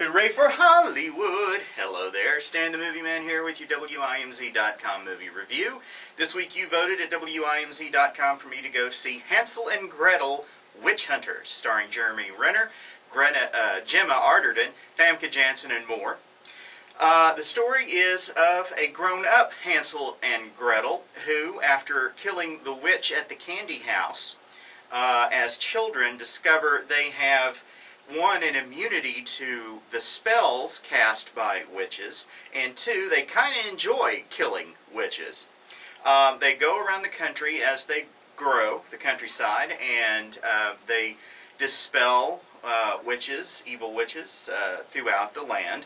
Hooray for Hollywood! Hello there, Stan the Movie Man here with your WIMZ.com movie review. This week you voted at WIMZ.com for me to go see Hansel and Gretel, Witch Hunters, starring Jeremy Renner, Gemma Arterton, Famke Janssen, and more. The story is of a grown-up Hansel and Gretel who, after killing the witch at the candy house, as children discover they have one, an immunity to the spells cast by witches, and two, they kind of enjoy killing witches. They go around the country as they grow, the countryside, and they dispel witches, evil witches, throughout the land.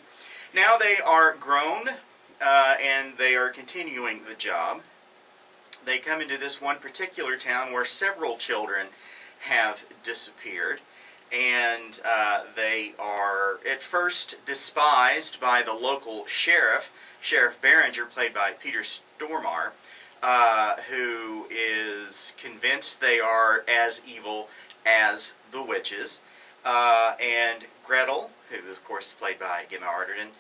Now they are grown, and they are continuing the job. They come into this one particular town where several children have disappeared. And they are at first despised by the local sheriff, Sheriff Barringer, played by Peter Stormare, who is convinced they are as evil as the witches. And Gretel, who of course is played by Gemma Arterton,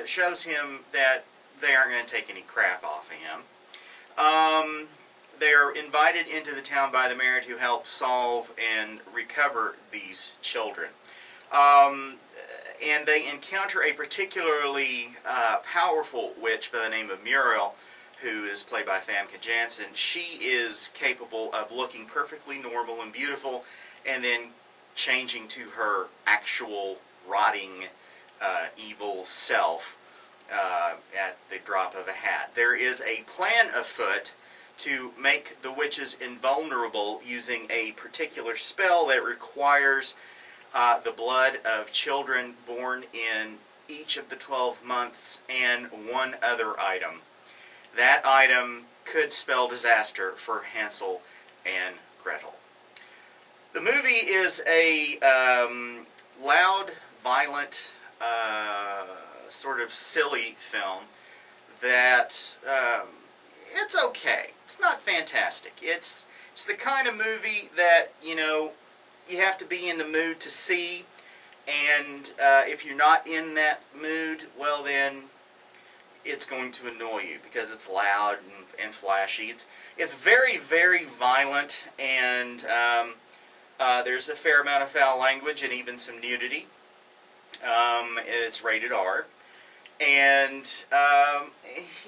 shows him that they aren't going to take any crap off of him. They are invited into the town by the mayor to help solve and recover these children. And they encounter a particularly powerful witch by the name of Muriel, who is played by Famke Janssen. She is capable of looking perfectly normal and beautiful and then changing to her actual rotting evil self at the drop of a hat. There is a plan afoot to make the witches invulnerable using a particular spell that requires the blood of children born in each of the 12 months and one other item. That item could spell disaster for Hansel and Gretel. The movie is a loud, violent, sort of silly film that it's okay. It's not fantastic. It's the kind of movie that, you know, you have to be in the mood to see, and if you're not in that mood, well then it's going to annoy you because it's loud and flashy. It's very, very violent, and there's a fair amount of foul language and even some nudity. It's rated R. And,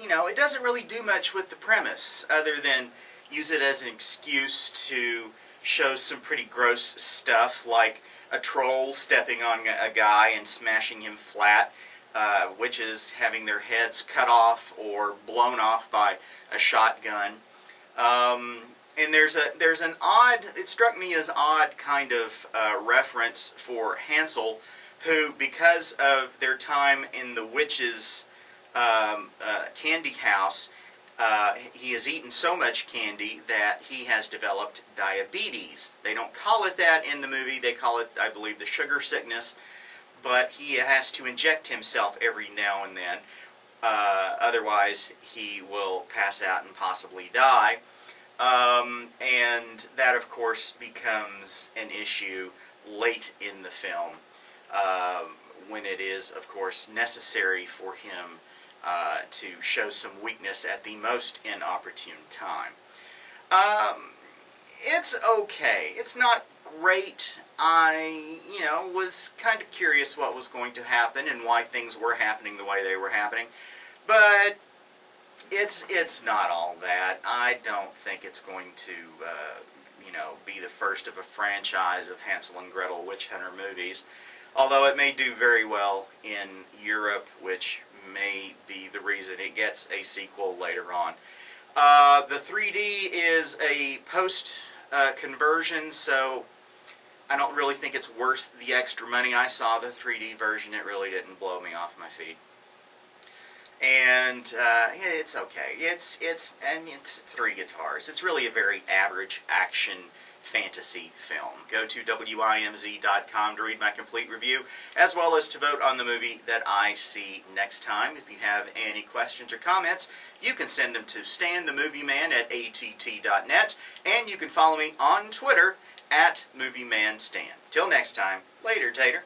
you know, it doesn't really do much with the premise other than use it as an excuse to show some pretty gross stuff like a troll stepping on a guy and smashing him flat, witches having their heads cut off or blown off by a shotgun. And there's an odd, it struck me as odd kind of reference for Hansel, who, because of their time in the witch's candy house, he has eaten so much candy that he has developed diabetes. They don't call it that in the movie. They call it, I believe, the sugar sickness. But he has to inject himself every now and then. Otherwise, he will pass out and possibly die. And that, of course, becomes an issue late in the film. When it is, of course, necessary for him to show some weakness at the most inopportune time. It's okay. It's not great. I, was kind of curious what was going to happen and why things were happening the way they were happening. But it's not all that. I don't think it's going to, be the first of a franchise of Hansel and Gretel Witch Hunter movies. Although it may do very well in Europe, which may be the reason it gets a sequel later on. The 3D is a post-conversion, so I don't really think it's worth the extra money. I saw the 3D version. It really didn't blow me off my feet. And it's okay. It's three guitars. It's really a very average action fantasy film. Go to WIMZ.com to read my complete review, as well as to vote on the movie that I see next time. If you have any questions or comments, you can send them to StanTheMovieMan@att.net, and you can follow me on Twitter @MovieManStan. Till next time, later, Tater.